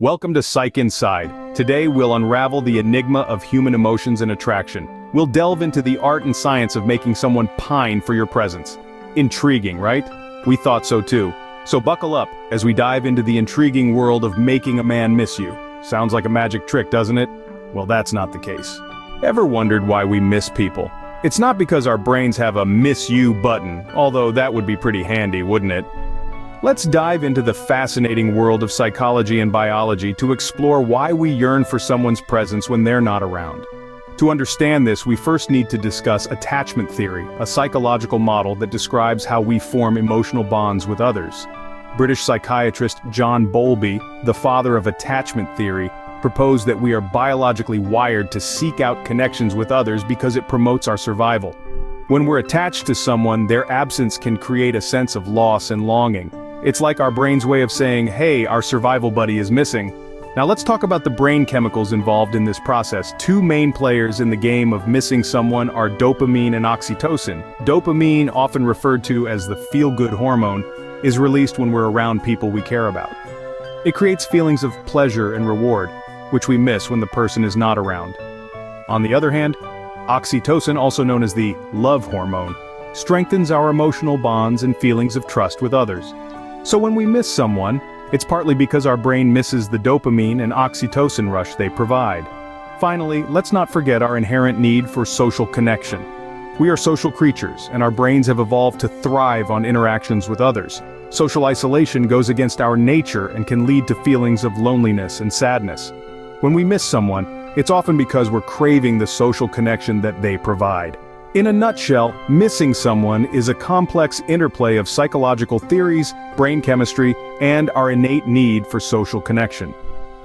Welcome to Psych Inside. Today we'll unravel the enigma of human emotions and attraction. We'll delve into the art and science of making someone pine for your presence. Intriguing, right? We thought so too. So buckle up as we dive into the intriguing world of making a man miss you. Sounds like a magic trick, doesn't it? Well, that's not the case. Ever wondered why we miss people? It's not because our brains have a miss you button, although that would be pretty handy, wouldn't it? Let's dive into the fascinating world of psychology and biology to explore why we yearn for someone's presence when they're not around. To understand this, we first need to discuss attachment theory, a psychological model that describes how we form emotional bonds with others. British psychiatrist John Bowlby, the father of attachment theory, proposed that we are biologically wired to seek out connections with others because it promotes our survival. When we're attached to someone, their absence can create a sense of loss and longing. It's like our brain's way of saying, hey, our survival buddy is missing. Now let's talk about the brain chemicals involved in this process. Two main players in the game of missing someone are dopamine and oxytocin. Dopamine, often referred to as the feel-good hormone, is released when we're around people we care about. It creates feelings of pleasure and reward, which we miss when the person is not around. On the other hand, oxytocin, also known as the love hormone, strengthens our emotional bonds and feelings of trust with others. So when we miss someone, it's partly because our brain misses the dopamine and oxytocin rush they provide. Finally, let's not forget our inherent need for social connection. We are social creatures, and our brains have evolved to thrive on interactions with others. Social isolation goes against our nature and can lead to feelings of loneliness and sadness. When we miss someone, it's often because we're craving the social connection that they provide. In a nutshell, missing someone is a complex interplay of psychological theories, brain chemistry, and our innate need for social connection.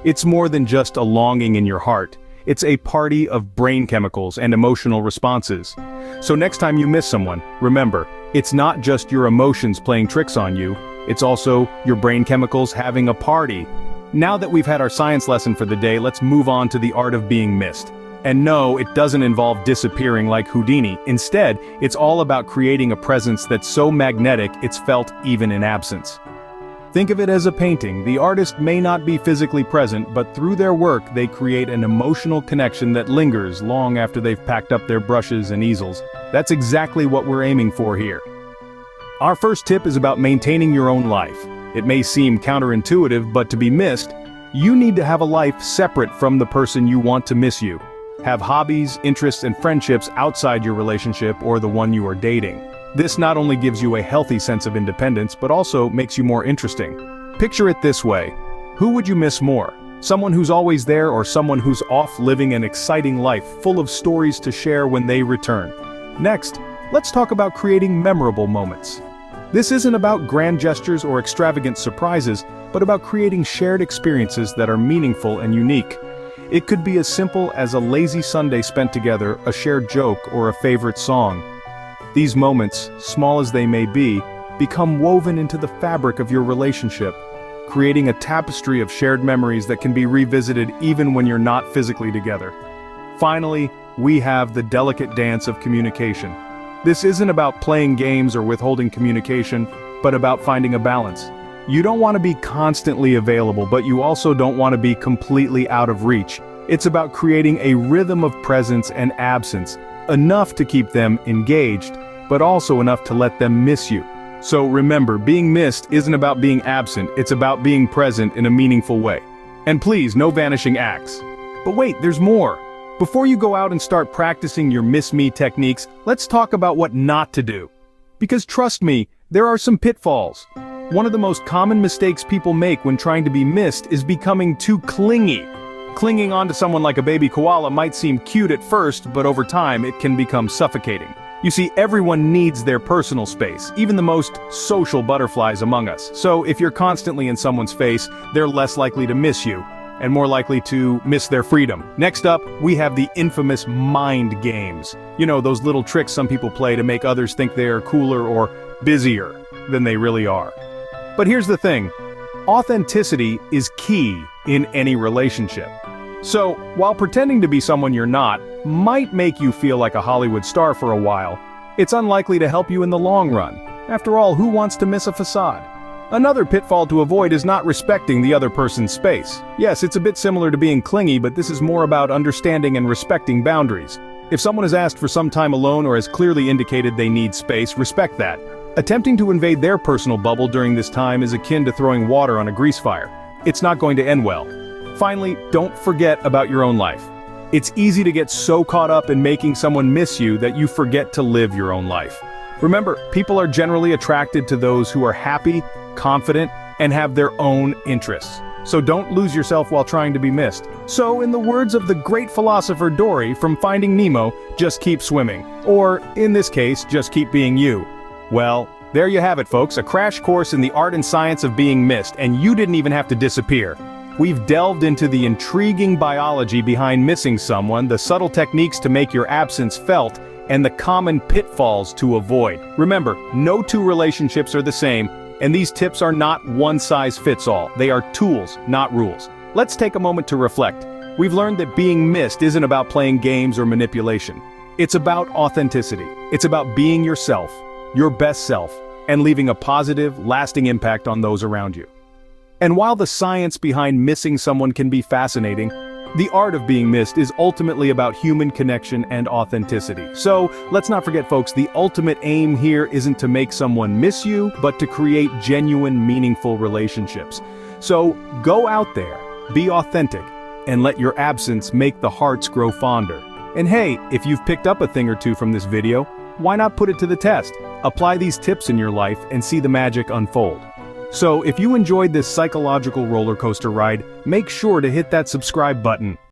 It's more than just a longing in your heart. It's a party of brain chemicals and emotional responses. So next time you miss someone, remember, it's not just your emotions playing tricks on you, it's also your brain chemicals having a party. Now that we've had our science lesson for the day, let's move on to the art of being missed. And no, it doesn't involve disappearing like Houdini. Instead, it's all about creating a presence that's so magnetic it's felt even in absence. Think of it as a painting. The artist may not be physically present, but through their work they create an emotional connection that lingers long after they've packed up their brushes and easels. That's exactly what we're aiming for here. Our first tip is about maintaining your own life. It may seem counterintuitive, but to be missed, you need to have a life separate from the person you want to miss you. Have hobbies, interests, and friendships outside your relationship or the one you are dating. This not only gives you a healthy sense of independence, but also makes you more interesting. Picture it this way. Who would you miss more? Someone who's always there or someone who's off living an exciting life full of stories to share when they return? Next, let's talk about creating memorable moments. This isn't about grand gestures or extravagant surprises, but about creating shared experiences that are meaningful and unique. It could be as simple as a lazy Sunday spent together, a shared joke, or a favorite song. These moments, small as they may be, become woven into the fabric of your relationship, creating a tapestry of shared memories that can be revisited even when you're not physically together. Finally, we have the delicate dance of communication. This isn't about playing games or withholding communication, but about finding a balance. You don't want to be constantly available, but you also don't want to be completely out of reach. It's about creating a rhythm of presence and absence, enough to keep them engaged, but also enough to let them miss you. So remember, being missed isn't about being absent, it's about being present in a meaningful way. And please, no vanishing acts. But wait, there's more. Before you go out and start practicing your miss me techniques, let's talk about what not to do. Because trust me, there are some pitfalls. One of the most common mistakes people make when trying to be missed is becoming too clingy. Clinging onto someone like a baby koala might seem cute at first, but over time it can become suffocating. You see, everyone needs their personal space, even the most social butterflies among us. So if you're constantly in someone's face, they're less likely to miss you, and more likely to miss their freedom. Next up, we have the infamous mind games. You know, those little tricks some people play to make others think they're cooler or busier than they really are. But here's the thing, authenticity is key in any relationship. So, while pretending to be someone you're not might make you feel like a Hollywood star for a while, it's unlikely to help you in the long run. After all, who wants to miss a facade? Another pitfall to avoid is not respecting the other person's space. Yes, it's a bit similar to being clingy, but this is more about understanding and respecting boundaries. If someone has asked for some time alone or has clearly indicated they need space, respect that. Attempting to invade their personal bubble during this time is akin to throwing water on a grease fire. It's not going to end well. Finally, don't forget about your own life. It's easy to get so caught up in making someone miss you that you forget to live your own life. Remember, people are generally attracted to those who are happy, confident, and have their own interests. So don't lose yourself while trying to be missed. So, in the words of the great philosopher Dory from Finding Nemo, just keep swimming. Or, in this case, just keep being you. Well, there you have it, folks, a crash course in the art and science of being missed, and you didn't even have to disappear. We've delved into the intriguing biology behind missing someone, the subtle techniques to make your absence felt, and the common pitfalls to avoid. Remember, no two relationships are the same, and these tips are not one-size-fits-all. They are tools, not rules. Let's take a moment to reflect. We've learned that being missed isn't about playing games or manipulation. It's about authenticity. It's about being yourself, your best self, and leaving a positive, lasting impact on those around you. And while the science behind missing someone can be fascinating, the art of being missed is ultimately about human connection and authenticity. So, let's not forget, folks, the ultimate aim here isn't to make someone miss you, but to create genuine, meaningful relationships. So, go out there, be authentic, and let your absence make the hearts grow fonder. And hey, if you've picked up a thing or two from this video, why not put it to the test? Apply these tips in your life and see the magic unfold. So if you enjoyed this psychological roller coaster ride, make sure to hit that subscribe button.